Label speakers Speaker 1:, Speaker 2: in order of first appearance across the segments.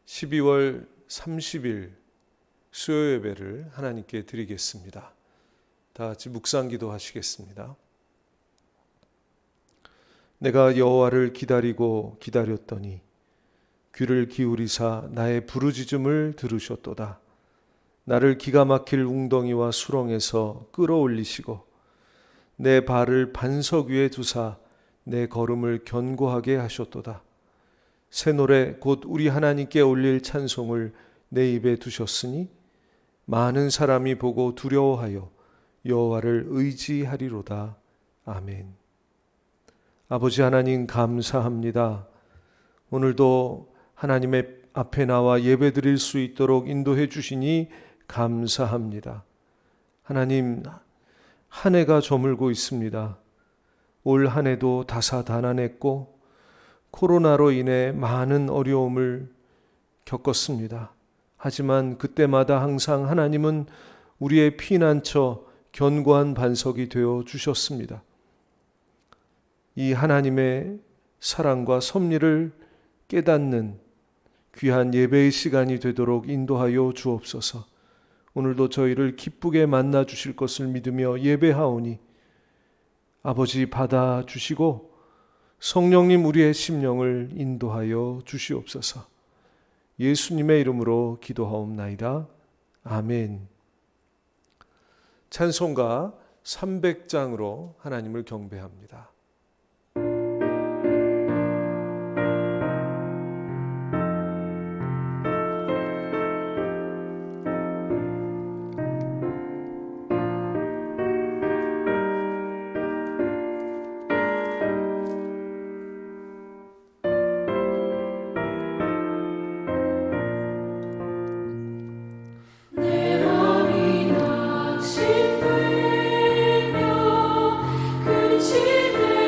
Speaker 1: 12월 30일 수요 예배를 하나님께 드리겠습니다. 다 같이 묵상기도 하시겠습니다. 내가 여호와를 기다리고 기다렸더니 귀를 기울이사 나의 부르짖음을 들으셨도다. 나를 기가 막힐 웅덩이와 수렁에서 끌어올리시고 내 발을 반석 위에 두사 내 걸음을 견고하게 하셨도다. 새 노래 곧 우리 하나님께 올릴 찬송을 내 입에 두셨으니 많은 사람이 보고 두려워하여 여호와를 의지하리로다. 아멘. 아버지 하나님 감사합니다. 오늘도 하나님의 앞에 나와 예배 드릴 수 있도록 인도해 주시니 감사합니다. 하나님, 한 해가 저물고 있습니다. 올 한 해도 다사다난했고 코로나로 인해 많은 어려움을 겪었습니다. 하지만 그때마다 항상 하나님은 우리의 피난처, 견고한 반석이 되어 주셨습니다. 이 하나님의 사랑과 섭리를 깨닫는 귀한 예배의 시간이 되도록 인도하여 주옵소서. 오늘도 저희를 기쁘게 만나 주실 것을 믿으며 예배하오니 아버지 받아주시고 성령님 우리의 심령을 인도하여 주시옵소서. 예수님의 이름으로 기도하옵나이다. 아멘. 찬송가 300장으로 하나님을 경배합니다.
Speaker 2: 내 맘이 낙심되며 근심해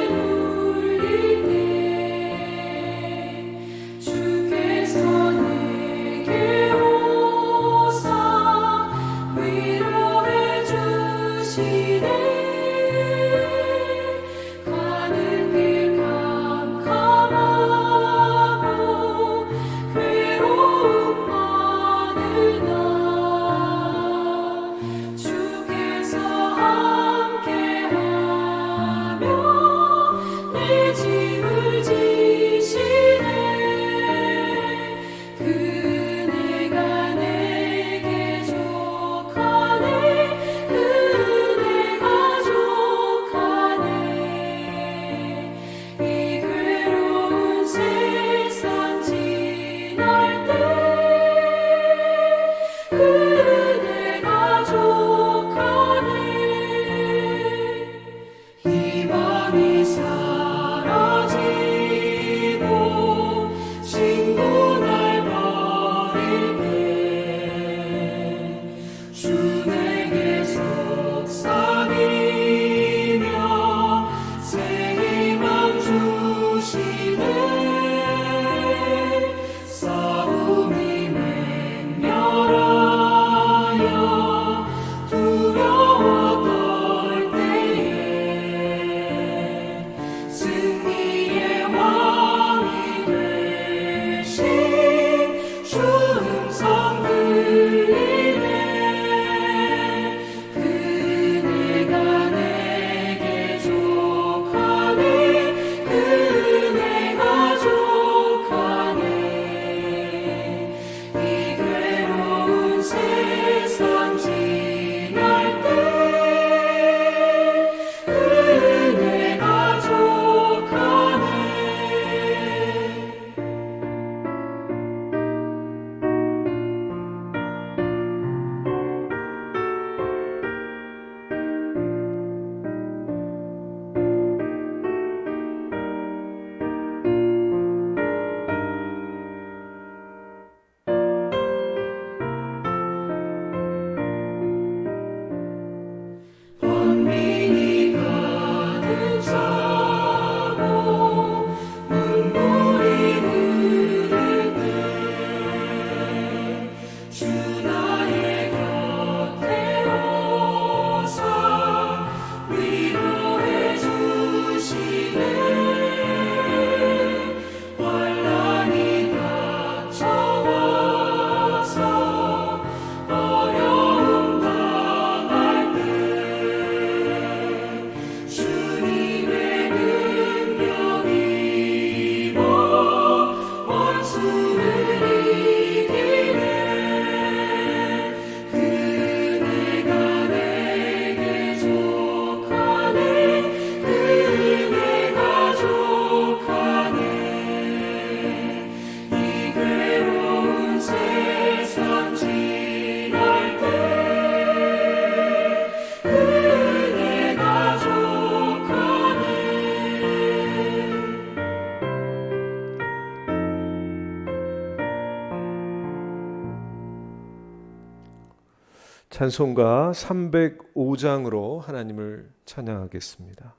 Speaker 1: 찬송가 305장으로 하나님을 찬양하겠습니다.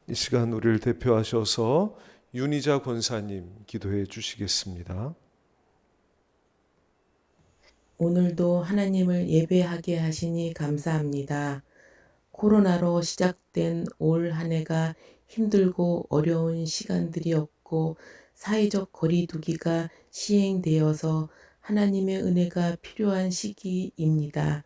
Speaker 1: 이 시간 우리를 대표하셔서 윤희자 권사님 기도해 주시겠습니다.
Speaker 2: 오늘도 하나님을 예배하게 하시니 감사합니다. 코로나로 시작된 올 한 해가 힘들고 어려운 시간들이었고 사회적 거리두기가 시행되어서 하나님의 은혜가 필요한 시기입니다.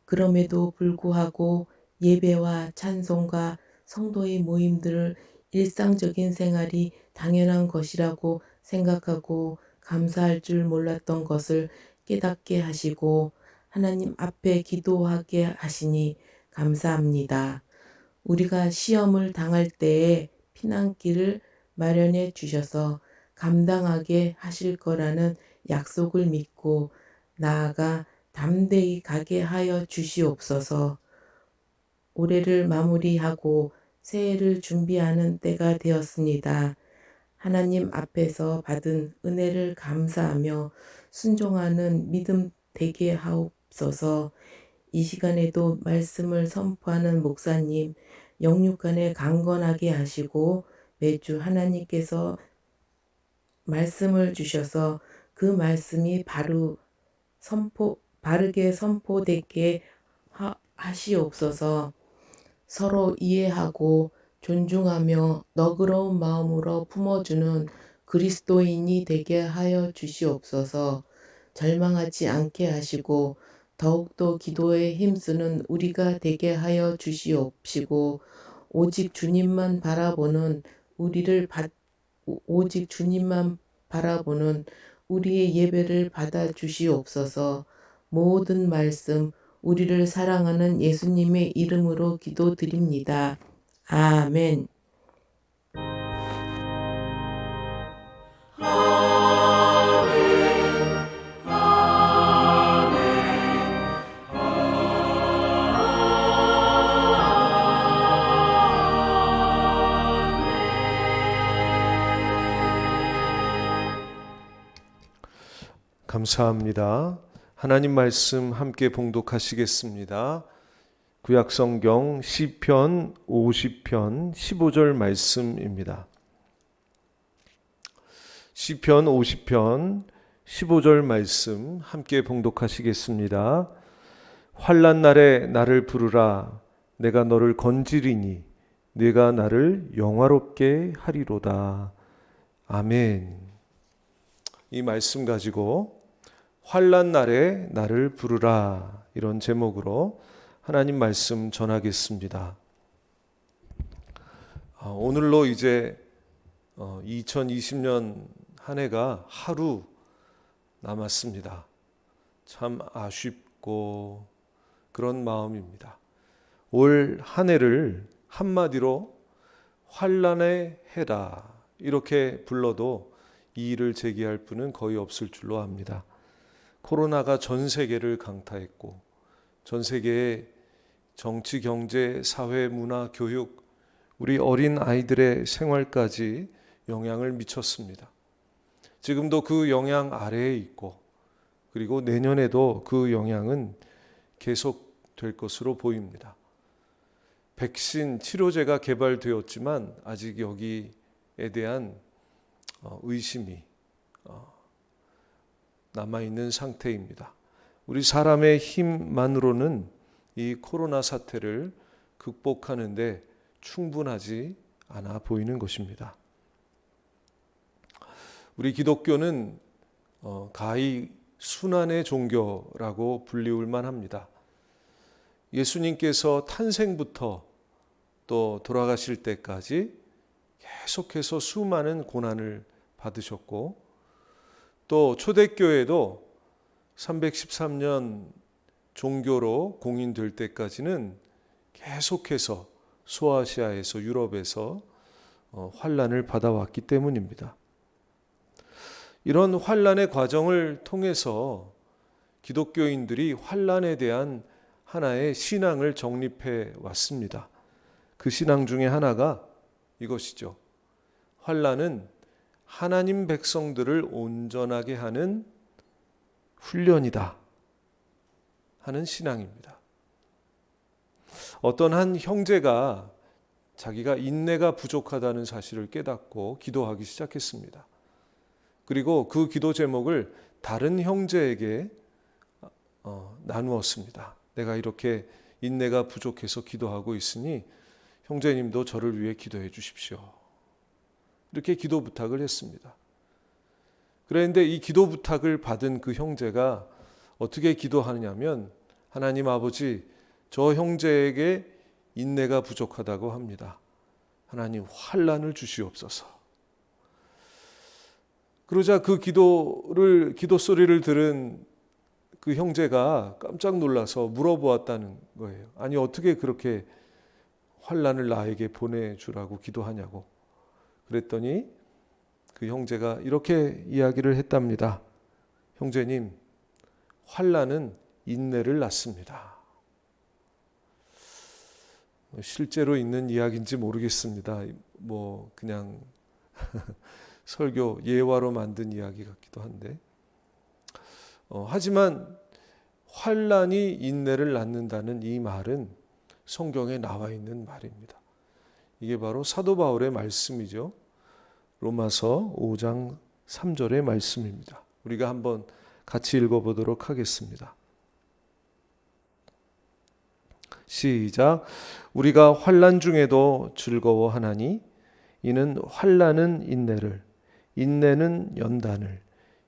Speaker 2: 그럼에도 불구하고 예배와 찬송과 성도의 모임들을 일상적인 생활이 당연한 것이라고 생각하고 감사할 줄 몰랐던 것을 깨닫게 하시고 하나님 앞에 기도하게 하시니 감사합니다. 우리가 시험을 당할 때에 피난길을 마련해 주셔서 감당하게 하실 거라는 약속을 믿고 나아가 담대히 가게 하여 주시옵소서. 올해를 마무리하고 새해를 준비하는 때가 되었습니다. 하나님 앞에서 받은 은혜를 감사하며 순종하는 믿음 되게 하옵소서. 이 시간에도 말씀을 선포하는 목사님 영육간에 강건하게 하시고 매주 하나님께서 말씀을 주셔서 그 말씀이 바르게 선포되게 하시옵소서. 서로 이해하고 존중하며 너그러운 마음으로 품어주는 그리스도인이 되게 하여 주시옵소서. 절망하지 않게 하시고 더욱더 기도에 힘쓰는 우리가 되게 하여 주시옵시고 오직 주님만 바라보는 우리를 오직 주님만 바라보는 우리의 예배를 받아 주시옵소서. 모든 말씀 우리를 사랑하는 예수님의 이름으로 기도드립니다. 아멘.
Speaker 1: 감사합니다. 하나님 말씀 함께 봉독하시겠습니다. 구약성경 시편 50편 15절 말씀입니다. 시편 50편 15절 말씀 함께 봉독하시겠습니다. 환난 날에 나를 부르라. 내가 너를 건지리니 네가 나를 영화롭게 하리로다. 아멘. 이 말씀 가지고 환난 날에 나를 부르라, 이런 제목으로 하나님 말씀 전하겠습니다. 오늘로 이제 2020년 한 해가 하루 남았습니다. 참 아쉽고 그런 마음입니다. 올 한 해를 한마디로 환난의 해다, 이렇게 불러도 이의를 제기할 분은 거의 없을 줄로 압니다. 코로나가 전 세계를 강타했고 전 세계의 정치, 경제, 사회, 문화, 교육, 우리 어린 아이들의 생활까지 영향을 미쳤습니다. 지금도 그 영향 아래에 있고 그리고 내년에도 그 영향은 계속될 것으로 보입니다. 백신, 치료제가 개발되었지만 아직 여기에 대한 의심이 남아있는 상태입니다. 우리 사람의 힘만으로는 이 코로나 사태를 극복하는데 충분하지 않아 보이는 것입니다. 우리 기독교는 가히 순환의 종교라고 불리울 만합니다. 예수님께서 탄생부터 또 돌아가실 때까지 계속해서 수많은 고난을 받으셨고 또 초대교회도 313년 종교로 공인될 때까지는 계속해서 소아시아에서 유럽에서 환난을 받아왔기 때문입니다. 이런 환난의 과정을 통해서 기독교인들이 환난에 대한 하나의 신앙을 정립해 왔습니다. 그 신앙 중에 하나가 이것이죠. 환난은 하나님 백성들을 온전하게 하는 훈련이다 하는 신앙입니다. 어떤 한 형제가 자기가 인내가 부족하다는 사실을 깨닫고 기도하기 시작했습니다. 그리고 그 기도 제목을 다른 형제에게 나누었습니다. 내가 이렇게 인내가 부족해서 기도하고 있으니 형제님도 저를 위해 기도해 주십시오. 이렇게 기도 부탁을 했습니다. 그런데 이 기도 부탁을 받은 그 형제가 어떻게 기도하느냐면, 하나님 아버지, 저 형제에게 인내가 부족하다고 합니다. 하나님 환난을 주시옵소서. 그러자 그 기도 소리를 들은 그 형제가 깜짝 놀라서 물어보았다는 거예요. 아니 어떻게 그렇게 환난을 나에게 보내주라고 기도하냐고. 그랬더니 그 형제가 이렇게 이야기를 했답니다. 형제님, 환난은 인내를 낳습니다. 실제로 있는 이야기인지 모르겠습니다. 그냥 설교 예화로 만든 이야기 같기도 한데, 하지만 환난이 인내를 낳는다는 이 말은 성경에 나와 있는 말입니다. 이게 바로 사도 바울의 말씀이죠. 로마서 5장 3절의 말씀입니다. 우리가 한번 같이 읽어보도록 하겠습니다. 시작. 우리가 환난 중에도 즐거워하나니 이는 환난은 인내를, 인내는 연단을,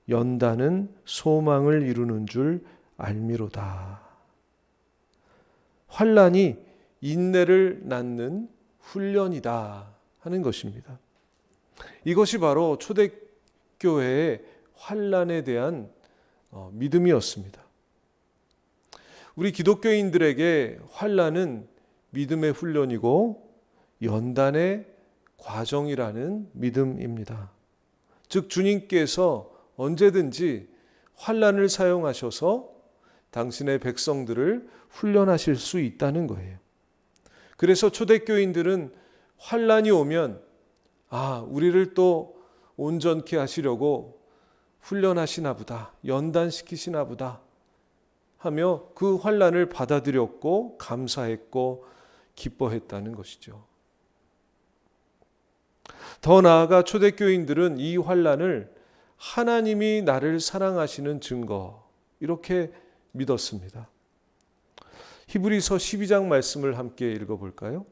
Speaker 1: 연단은 소망을 이루는 줄 알미로다. 환난이 인내를 낳는 훈련이다 하는 것입니다. 이것이 바로 초대교회의 환난에 대한 믿음이었습니다. 우리 기독교인들에게 환난은 믿음의 훈련이고 연단의 과정이라는 믿음입니다. 즉 주님께서 언제든지 환난을 사용하셔서 당신의 백성들을 훈련하실 수 있다는 거예요. 그래서 초대교인들은 환난이 오면 우리를 또 온전케 하시려고 훈련하시나 보다, 연단시키시나 보다 하며 그 환난을 받아들였고 감사했고 기뻐했다는 것이죠. 더 나아가 초대교인들은 이 환난을 하나님이 나를 사랑하시는 증거 이렇게 믿었습니다. 히브리서 12장 말씀을 함께 읽어볼까요?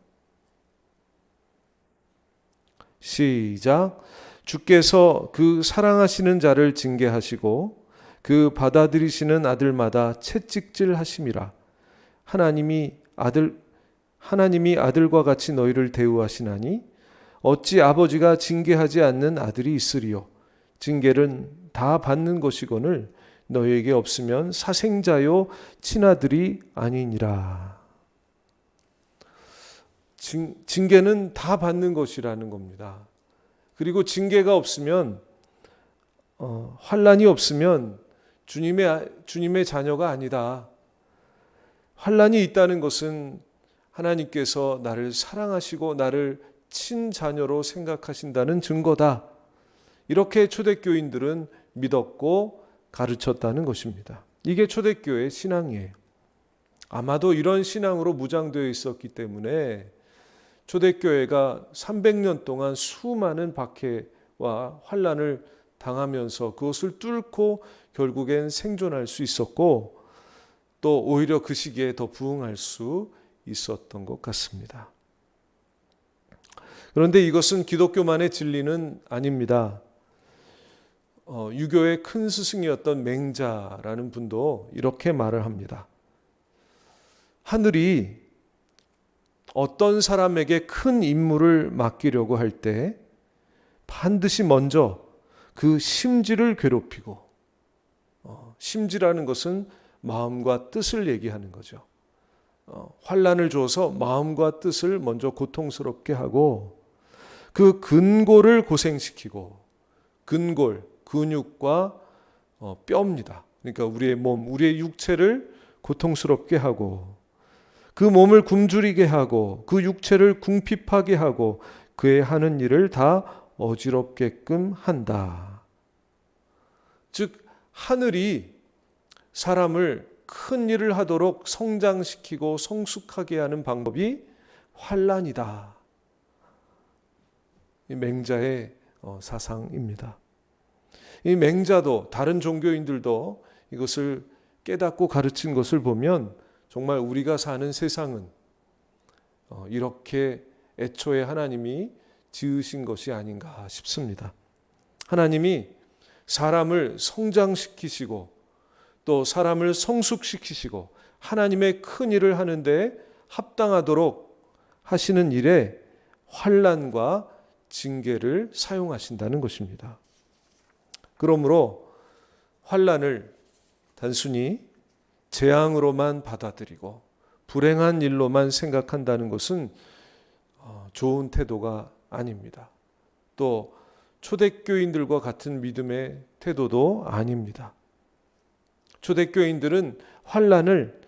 Speaker 1: 시작. 주께서 그 사랑하시는 자를 징계하시고 그 받아들이시는 아들마다 채찍질 하심이라. 하나님이 아들과 같이 너희를 대우하시나니 어찌 아버지가 징계하지 않는 아들이 있으리요. 징계는 다 받는 것이거늘 너희에게 없으면 사생자요 친아들이 아니니라. 징계는 다 받는 것이라는 겁니다. 그리고 징계가 없으면 환난이 없으면 주님의 자녀가 아니다. 환난이 있다는 것은 하나님께서 나를 사랑하시고 나를 친자녀로 생각하신다는 증거다. 이렇게 초대교인들은 믿었고 가르쳤다는 것입니다. 이게 초대교회의 신앙이에요. 아마도 이런 신앙으로 무장되어 있었기 때문에 초대교회가 300년 동안 수많은 박해와 환난을 당하면서 그것을 뚫고 결국엔 생존할 수 있었고 또 오히려 그 시기에 더 부흥할 수 있었던 것 같습니다. 그런데 이것은 기독교만의 진리는 아닙니다. 유교의 큰 스승이었던 맹자라는 분도 이렇게 말을 합니다. 하늘이 어떤 사람에게 큰 임무를 맡기려고 할 때 반드시 먼저 그 심지를 괴롭히고, 심지라는 것은 마음과 뜻을 얘기하는 거죠. 환난을 줘서 마음과 뜻을 먼저 고통스럽게 하고 그 근골을 고생시키고, 근골, 근육과 뼈입니다. 그러니까 우리의 몸, 우리의 육체를 고통스럽게 하고 그 몸을 굶주리게 하고 그 육체를 궁핍하게 하고 그의 하는 일을 다 어지럽게끔 한다. 즉 하늘이 사람을 큰 일을 하도록 성장시키고 성숙하게 하는 방법이 환난이다. 이 맹자의 사상입니다. 이 맹자도 다른 종교인들도 이것을 깨닫고 가르친 것을 보면 정말 우리가 사는 세상은 이렇게 애초에 하나님이 지으신 것이 아닌가 싶습니다. 하나님이 사람을 성장시키시고 또 사람을 성숙시키시고 하나님의 큰 일을 하는데 합당하도록 하시는 일에 환난과 징계를 사용하신다는 것입니다. 그러므로 환난을 단순히 재앙으로만 받아들이고 불행한 일로만 생각한다는 것은 좋은 태도가 아닙니다. 또 초대교인들과 같은 믿음의 태도도 아닙니다. 초대교인들은 환난을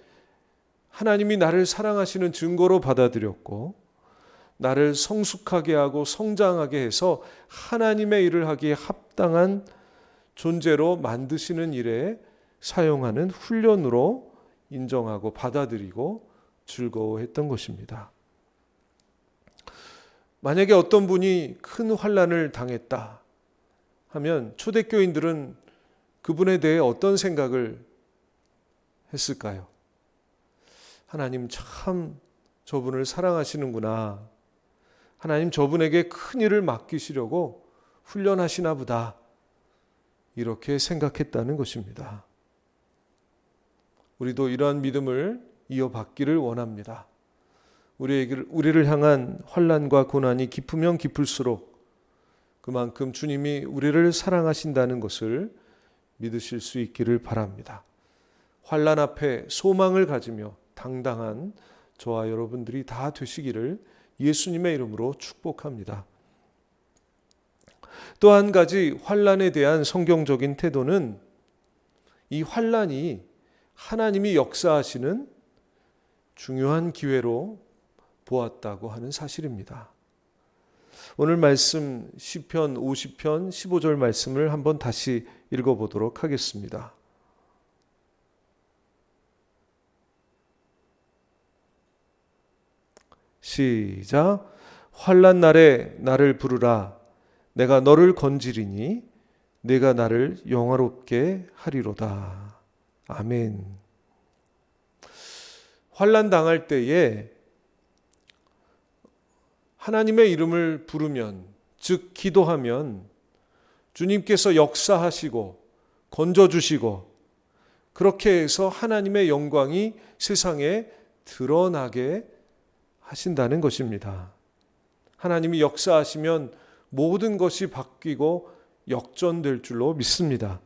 Speaker 1: 하나님이 나를 사랑하시는 증거로 받아들였고 나를 성숙하게 하고 성장하게 해서 하나님의 일을 하기에 합당한 존재로 만드시는 일에 사용하는 훈련으로 인정하고 받아들이고 즐거워했던 것입니다. 만약에 어떤 분이 큰 환난을 당했다 하면 초대교인들은 그분에 대해 어떤 생각을 했을까요? 하나님 참 저분을 사랑하시는구나. 하나님 저분에게 큰 일을 맡기시려고 훈련하시나 보다. 이렇게 생각했다는 것입니다. 우리도 이러한 믿음을 이어받기를 원합니다. 우리를 향한 환난과 고난이 깊으면 깊을수록 그만큼 주님이 우리를 사랑하신다는 것을 믿으실 수 있기를 바랍니다. 환난 앞에 소망을 가지며 당당한 저와 여러분들이 다 되시기를 예수님의 이름으로 축복합니다. 또 한 가지 환난에 대한 성경적인 태도는 이 환난이 하나님이 역사하시는 중요한 기회로 보았다고 하는 사실입니다. 오늘 말씀 시편 50편 15절 말씀을 한번 다시 읽어보도록 하겠습니다. 시작. 환난 날에 나를 부르라. 내가 너를 건지리니 내가 나를 영화롭게 하리로다. 아멘. 환난 당할 때에 하나님의 이름을 부르면, 즉 기도하면 주님께서 역사하시고 건져주시고 그렇게 해서 하나님의 영광이 세상에 드러나게 하신다는 것입니다. 하나님이 역사하시면 모든 것이 바뀌고 역전될 줄로 믿습니다.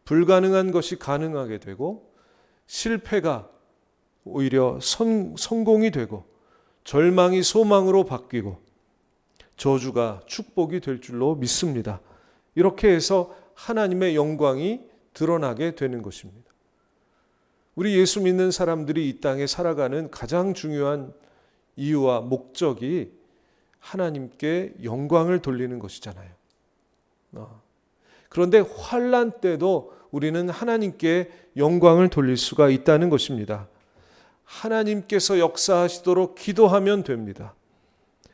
Speaker 1: 불가능한 것이 가능하게 되고 실패가 오히려 성공이 되고 절망이 소망으로 바뀌고 저주가 축복이 될 줄로 믿습니다. 이렇게 해서 하나님의 영광이 드러나게 되는 것입니다. 우리 예수 믿는 사람들이 이 땅에 살아가는 가장 중요한 이유와 목적이 하나님께 영광을 돌리는 것이잖아요. 그런데 환난 때도 우리는 하나님께 영광을 돌릴 수가 있다는 것입니다. 하나님께서 역사하시도록 기도하면 됩니다.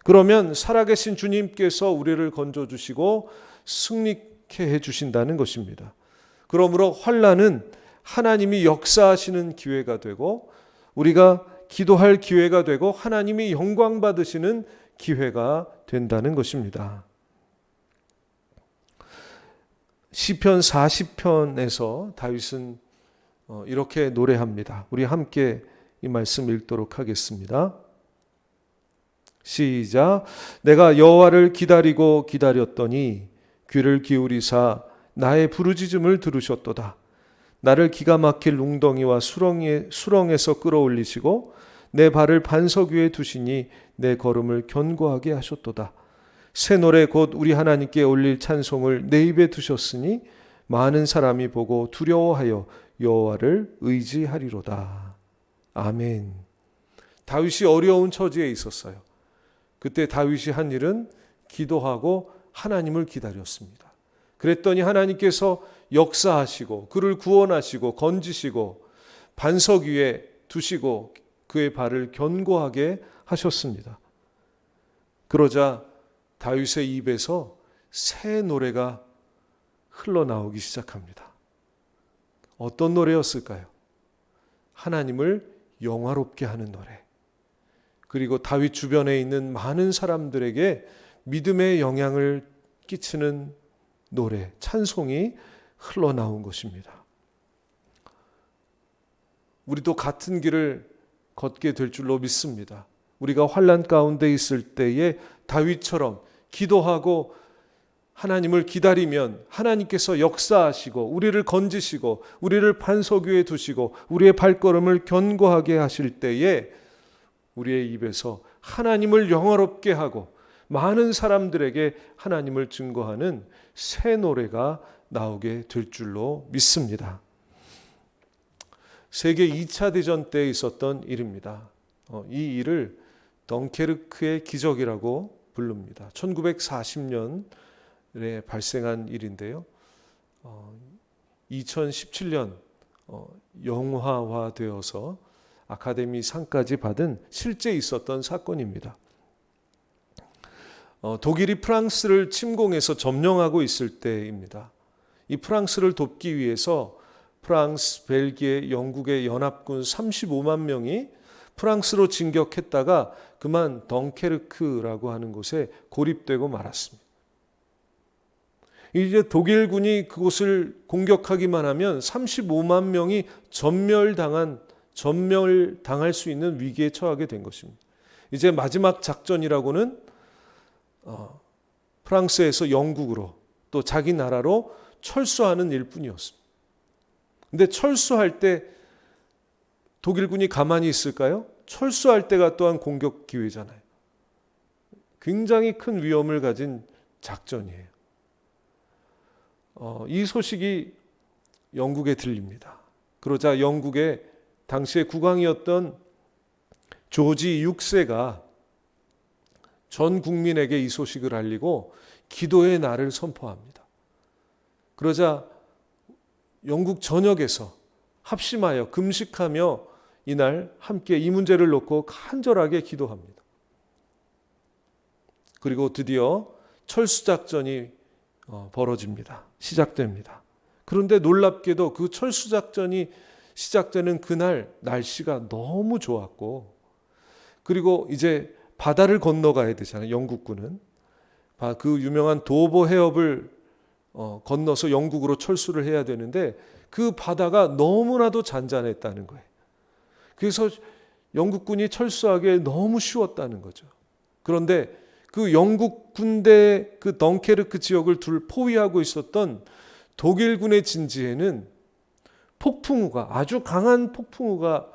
Speaker 1: 그러면 살아계신 주님께서 우리를 건져주시고 승리케 해주신다는 것입니다. 그러므로 환난은 하나님이 역사하시는 기회가 되고 우리가 기도할 기회가 되고 하나님이 영광 받으시는 기회가 된다는 것입니다. 시편 40편에서 다윗은 이렇게 노래합니다. 우리 함께 이 말씀 읽도록 하겠습니다. 시작. 내가 여호와를 기다리고 기다렸더니 귀를 기울이사 나의 부르짖음을 들으셨도다. 나를 기가 막힐 웅덩이와 수렁에서 끌어올리시고 내 발을 반석 위에 두시니 내 걸음을 견고하게 하셨도다. 새 노래 곧 우리 하나님께 올릴 찬송을 내 입에 두셨으니 많은 사람이 보고 두려워하여 여호와를 의지하리로다. 아멘. 다윗이 어려운 처지에 있었어요. 그때 다윗이 한 일은 기도하고 하나님을 기다렸습니다. 그랬더니 하나님께서 역사하시고 그를 구원하시고 건지시고 반석 위에 두시고 그의 발을 견고하게 하셨습니다. 그러자 다윗의 입에서 새 노래가 흘러나오기 시작합니다. 어떤 노래였을까요? 하나님을 영화롭게 하는 노래. 그리고 다윗 주변에 있는 많은 사람들에게 믿음의 영향을 끼치는 노래, 찬송이 흘러나온 것입니다. 우리도 같은 길을 걷게 될 줄로 믿습니다. 우리가 환난 가운데 있을 때에 다윗처럼 기도하고 하나님을 기다리면 하나님께서 역사하시고 우리를 건지시고 우리를 반석 위에 두시고 우리의 발걸음을 견고하게 하실 때에 우리의 입에서 하나님을 영화롭게 하고 많은 사람들에게 하나님을 증거하는 새 노래가 나오게 될 줄로 믿습니다. 세계 2차 대전 때 있었던 일입니다. 이 일을 덩케르크의 기적이라고 부릅니다. 1940년에 발생한 일인데요. 2017년 영화화되어서 아카데미 상까지 받은 실제 있었던 사건입니다. 독일이 프랑스를 침공해서 점령하고 있을 때입니다. 이 프랑스를 돕기 위해서 프랑스, 벨기에, 영국의 연합군 35만 명이 프랑스로 진격했다가 그만 덩케르크라고 하는 곳에 고립되고 말았습니다. 이제 독일군이 그곳을 공격하기만 하면 35만 명이 전멸당할 수 있는 위기에 처하게 된 것입니다. 이제 마지막 작전이라고는 프랑스에서 영국으로 또 자기 나라로 철수하는 일뿐이었습니다. 근데 철수할 때 독일군이 가만히 있을까요? 철수할 때가 또한 공격 기회잖아요. 굉장히 큰 위험을 가진 작전이에요. 이 소식이 영국에 들립니다. 그러자 영국의 당시의 국왕이었던 조지 6세가 전 국민에게 이 소식을 알리고 기도의 날을 선포합니다. 그러자 영국 전역에서 합심하여 금식하며 이날 함께 이 문제를 놓고 간절하게 기도합니다. 그리고 드디어 철수작전이 벌어집니다. 시작됩니다. 그런데 놀랍게도 그 철수작전이 시작되는 그날 날씨가 너무 좋았고, 그리고 이제 바다를 건너가야 되잖아요. 영국군은 그 유명한 도버 해협을 건너서 영국으로 철수를 해야 되는데 그 바다가 너무나도 잔잔했다는 거예요. 그래서 영국군이 철수하기에 너무 쉬웠다는 거죠. 그런데 그 영국 군대 그 덩케르크 지역을 포위하고 있었던 독일군의 진지에는 폭풍우가, 아주 강한 폭풍우가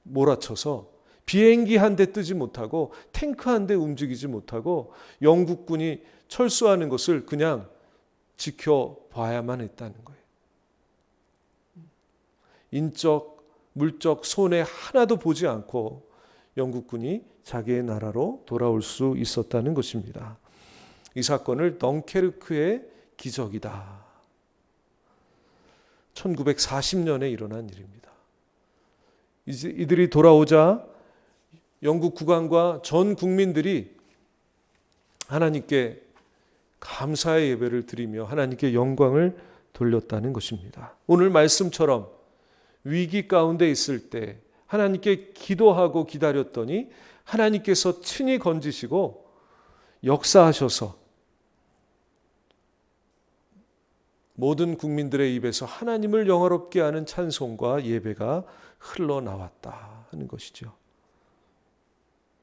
Speaker 1: 몰아쳐서 비행기 한 대 뜨지 못하고 탱크 한 대 움직이지 못하고 영국군이 철수하는 것을 그냥 지켜봐야만 했다는 거예요. 인적, 물적 손해 하나도 보지 않고 영국군이 자기의 나라로 돌아올 수 있었다는 것입니다. 이 사건을 덩케르크의 기적이다. 1940년에 일어난 일입니다. 이들이 돌아오자 영국 국왕과 전 국민들이 하나님께 감사의 예배를 드리며 하나님께 영광을 돌렸다는 것입니다. 오늘 말씀처럼 위기 가운데 있을 때 하나님께 기도하고 기다렸더니 하나님께서 친히 건지시고 역사하셔서 모든 국민들의 입에서 하나님을 영화롭게 하는 찬송과 예배가 흘러나왔다 하는 것이죠.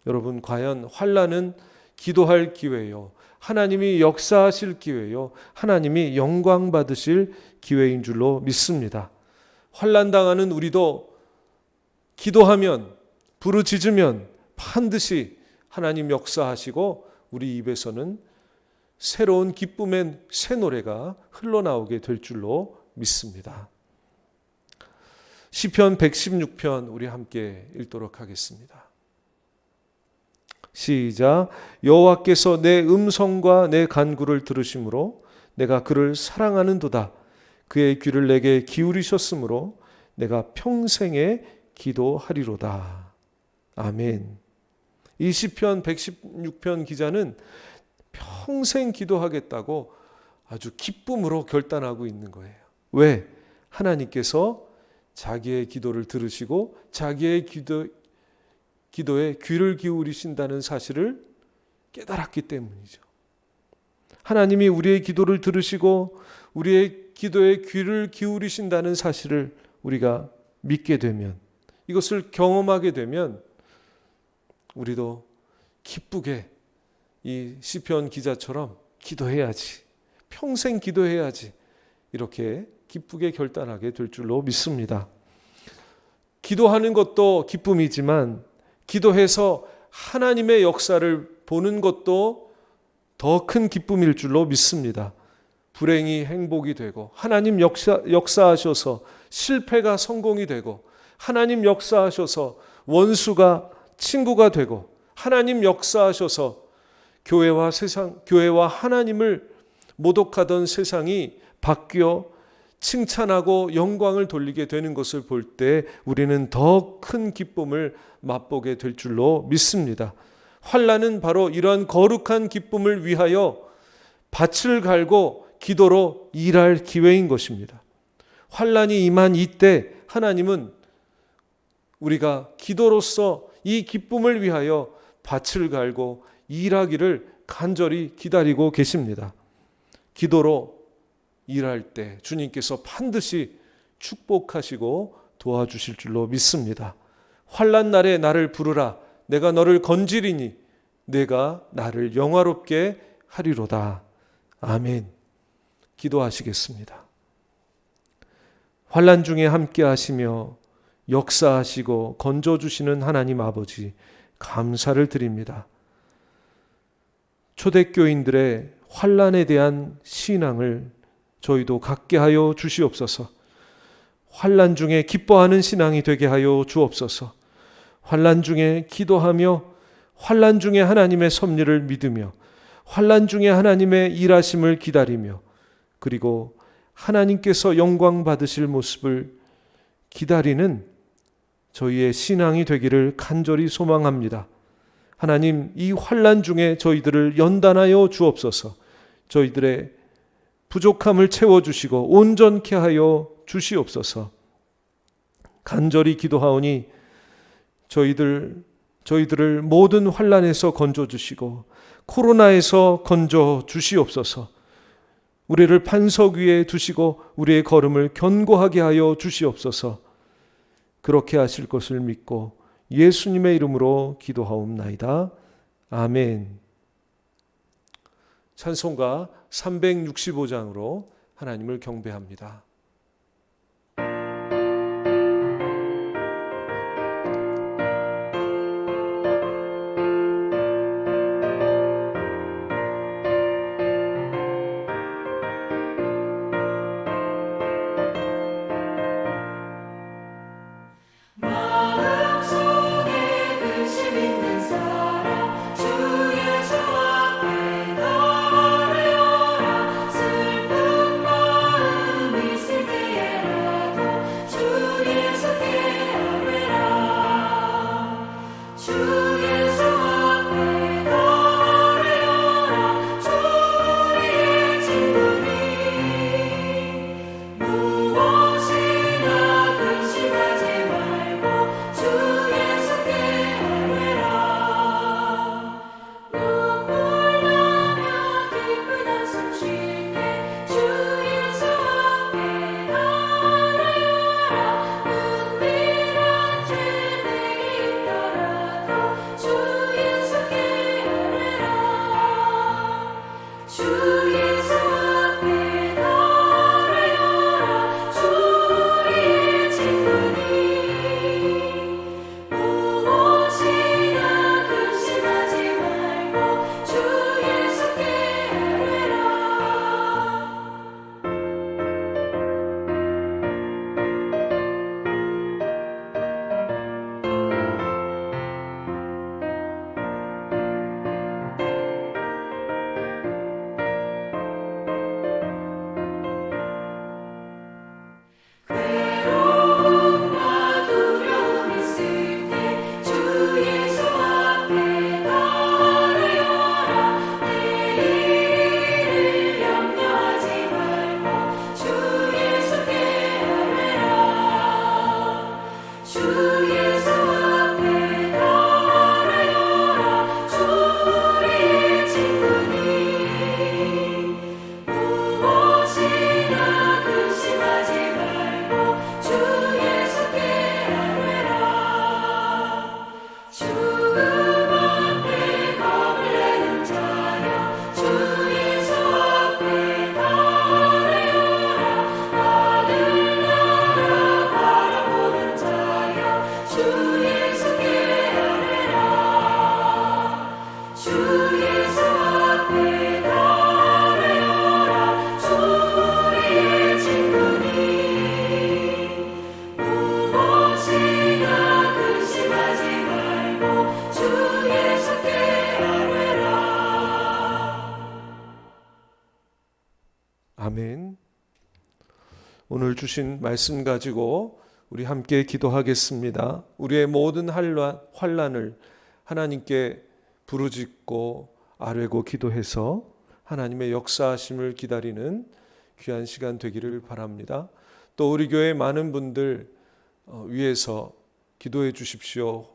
Speaker 1: 여러분, 과연 환난은 기도할 기회요, 하나님이 역사하실 기회요, 하나님이 영광 받으실 기회인 줄로 믿습니다. 환난 당하는 우리도 기도하면, 부르짖으면 반드시 하나님 역사하시고 우리 입에서는 새로운 기쁨의 새 노래가 흘러나오게 될 줄로 믿습니다. 시편 116편 우리 함께 읽도록 하겠습니다. 시작. 여호와께서 내 음성과 내 간구를 들으심으로 내가 그를 사랑하는도다. 그의 귀를 내게 기울이셨으므로 내가 평생에 기도하리로다. 아멘. 이 시편 116편 기자는 평생 기도하겠다고 아주 기쁨으로 결단하고 있는 거예요. 왜? 하나님께서 자기의 기도를 들으시고 자기의 기도에 귀를 기울이신다는 사실을 깨달았기 때문이죠. 하나님이 우리의 기도를 들으시고 우리의 기도에 귀를 기울이신다는 사실을 우리가 믿게 되면, 이것을 경험하게 되면 우리도 기쁘게 이 시편 기자처럼 기도해야지, 평생 기도해야지, 이렇게 기쁘게 결단하게 될 줄로 믿습니다. 기도하는 것도 기쁨이지만 기도해서 하나님의 역사를 보는 것도 더 큰 기쁨일 줄로 믿습니다. 불행이 행복이 되고 하나님 역사하셔서 실패가 성공이 되고 하나님 역사하셔서 원수가 친구가 되고 하나님 역사하셔서 교회와 하나님을 모독하던 세상이 바뀌어 칭찬하고 영광을 돌리게 되는 것을 볼 때 우리는 더 큰 기쁨을 맛보게 될 줄로 믿습니다. 환난은 바로 이러한 거룩한 기쁨을 위하여 밭을 갈고 기도로 일할 기회인 것입니다. 환난이 임한 이때 하나님은 우리가 기도로서 이 기쁨을 위하여 밭을 갈고 일하기를 간절히 기다리고 계십니다. 기도로 일할 때 주님께서 반드시 축복하시고 도와주실 줄로 믿습니다. 환난 날에 나를 부르라. 내가 너를 건지리니 내가 나를 영화롭게 하리로다. 아멘. 기도하시겠습니다. 환난 중에 함께 하시며 역사하시고 건져주시는 하나님 아버지, 감사를 드립니다. 초대교인들의 환난에 대한 신앙을 저희도 갖게 하여 주시옵소서. 환난 중에 기뻐하는 신앙이 되게 하여 주옵소서. 환난 중에 기도하며 환난 중에 하나님의 섭리를 믿으며 환난 중에 하나님의 일하심을 기다리며 그리고 하나님께서 영광 받으실 모습을 기다리는 저희의 신앙이 되기를 간절히 소망합니다. 하나님, 이 환난 중에 저희들을 연단하여 주옵소서. 저희들의 부족함을 채워주시고 온전케 하여 주시옵소서. 간절히 기도하오니 저희들을 모든 환난에서 건져주시고 코로나에서 건져주시옵소서. 우리를 반석 위에 두시고 우리의 걸음을 견고하게 하여 주시옵소서. 그렇게 하실 것을 믿고 예수님의 이름으로 기도하옵나이다. 아멘. 찬송가 365장으로 하나님을 경배합니다. 아멘. 오늘 주신 말씀 가지고 우리 함께 기도하겠습니다. 우리의 모든 환난을 하나님께 부르짖고 아뢰고 기도해서 하나님의 역사하심을 기다리는 귀한 시간 되기를 바랍니다. 또 우리 교회 많은 분들 위해서 기도해 주십시오.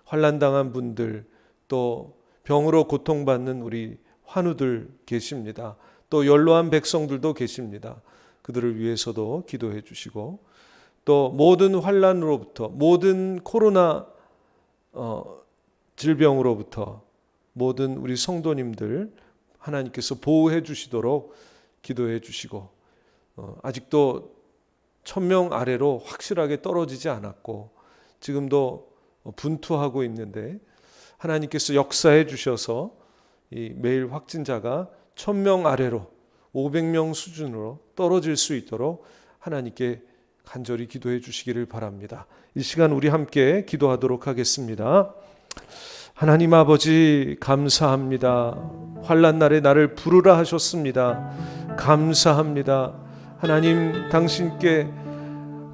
Speaker 1: 환난 당한 분들, 또 병으로 고통받는 우리 환우들 계십니다. 또 연로한 백성들도 계십니다. 그들을 위해서도 기도해 주시고, 또 모든 환난으로부터, 모든 코로나 질병으로부터 모든 우리 성도님들 하나님께서 보호해 주시도록 기도해 주시고, 아직도 1000명 아래로 확실하게 떨어지지 않았고 지금도 분투하고 있는데 하나님께서 역사해 주셔서 이 매일 확진자가 1000명 아래로 500명 수준으로 떨어질 수 있도록 하나님께 간절히 기도해 주시기를 바랍니다. 이 시간 우리 함께 기도하도록 하겠습니다. 하나님 아버지, 감사합니다. 환난 날에 나를 부르라 하셨습니다. 감사합니다. 하나님,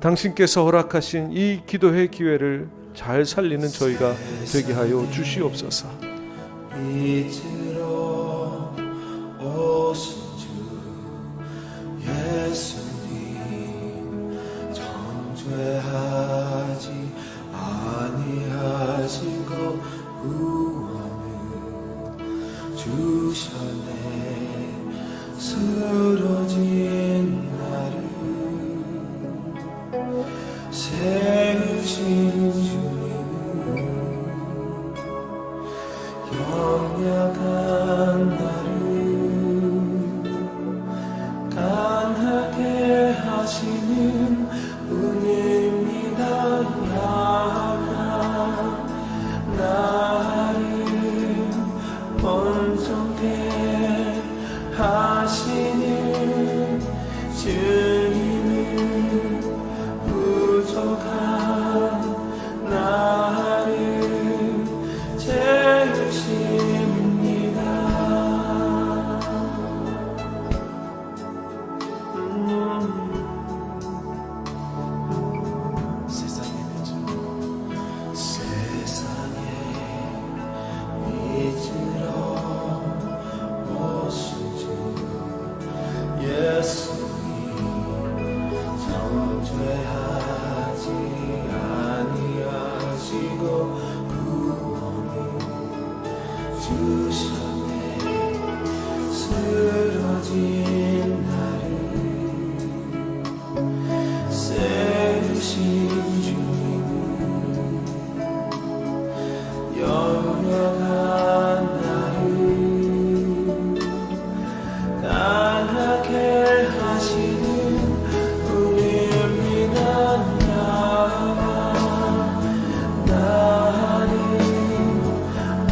Speaker 1: 당신께서 허락하신 이 기도의 기회를 잘 살리는 저희가 되게 하여 주시옵소서.
Speaker 3: 이제로 오신 주 예수님, 정죄하지 아니하시고 구원을 주셨네. 쓰러진 나를 세우신 주님, 연약한 나를 강하게 하시는 은혜입니다. 약한 나를 온전케 하시는 주님은 부족한 나를 채우십니다. 세상에 믿으러 오신 주 예수님, 정죄하지 아니하시고 구원을 주셨네. 쓰러진 나를 세우신 주님, 연약한 나를 강하게 하시는 은혜입니다. 약한 나를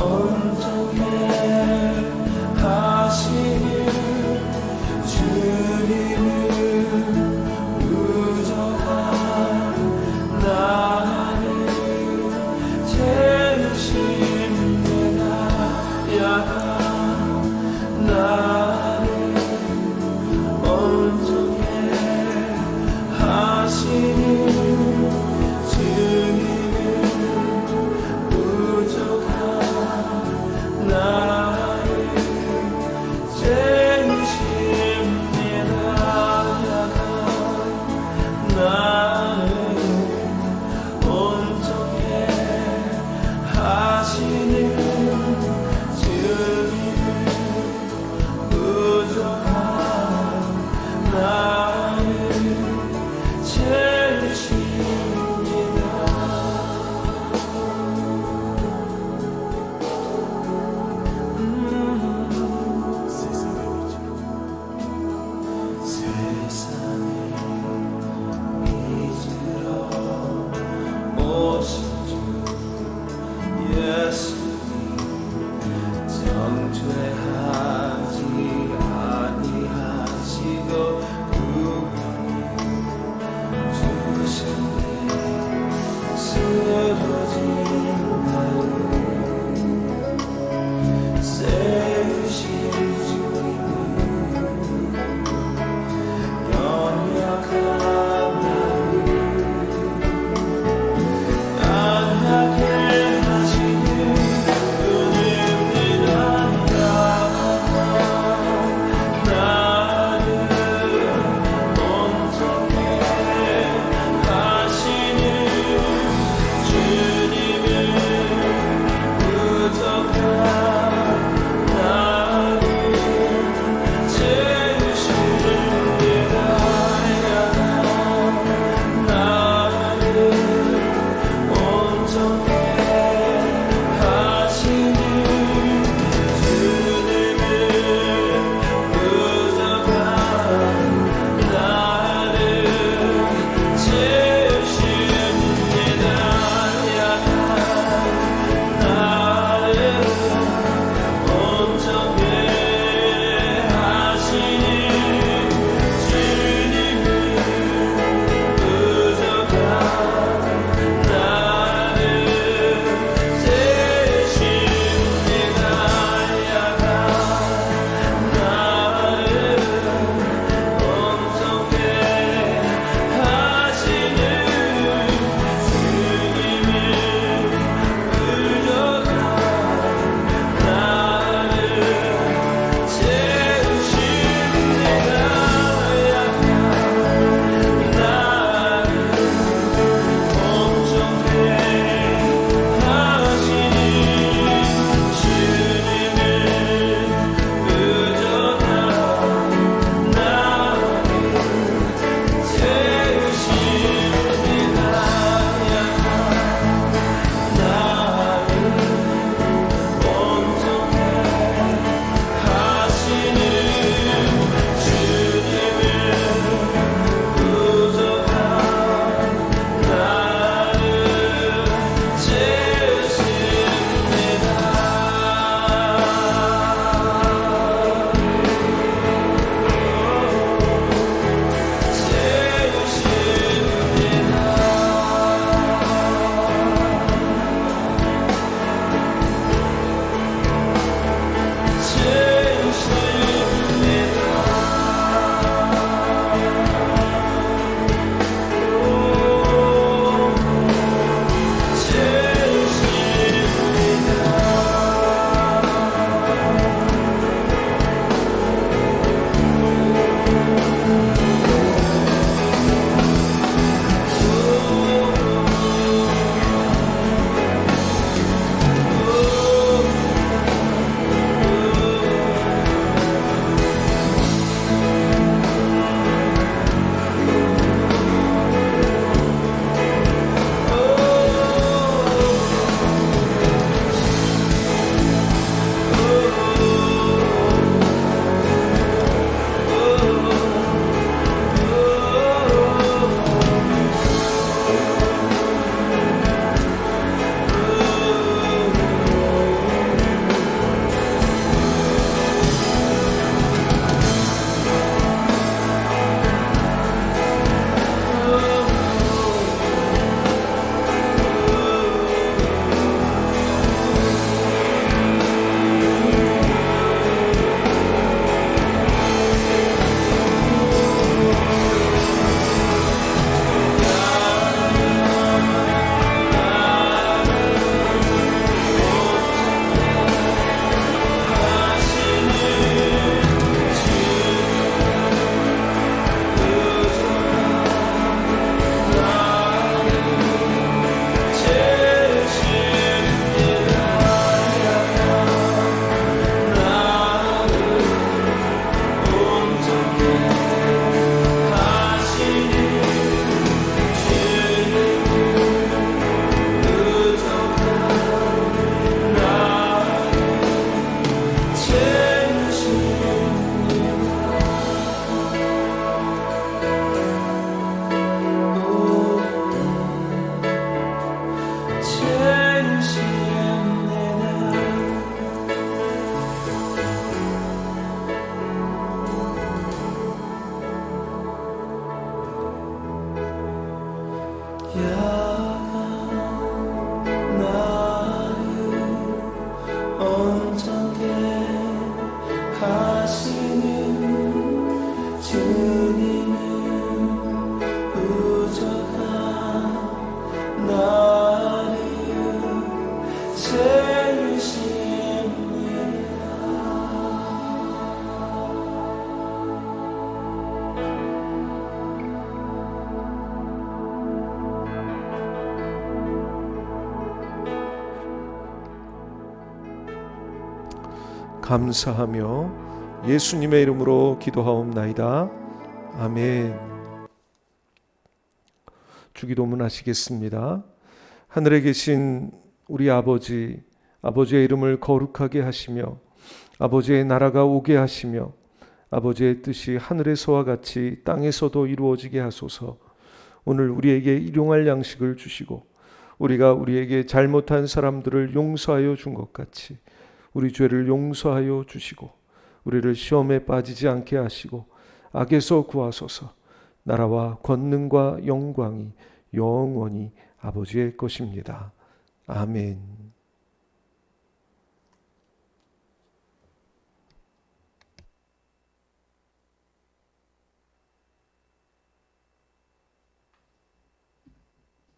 Speaker 3: 온전케 하시는 주님은 부족한 나를 채우십니다. 약한 나를 온전케 하시는 주님은 부족한 나를 채우십니다. 약한 나를 온전케 하시는 주님은 부족한 나를 채우십니다. 세상에
Speaker 1: 감사하며 예수님의 이름으로 기도하옵나이다. 아멘. 주기도문 하시겠습니다. 하늘에 계신 우리 아버지, 아버지의 이름을 거룩하게 하시며 아버지의 나라가 오게 하시며 아버지의 뜻이 하늘에서와 같이 땅에서도 이루어지게 하소서. 오늘 우리에게 일용할 양식을 주시고 우리가 우리에게 잘못한 사람들을 용서하여 준 것 같이 우리 죄를 용서하여 주시고 우리를 시험에 빠지지 않게 하시고 악에서 구하소서. 나라와 권능과 영광이 영원히 아버지의 것입니다. 아멘.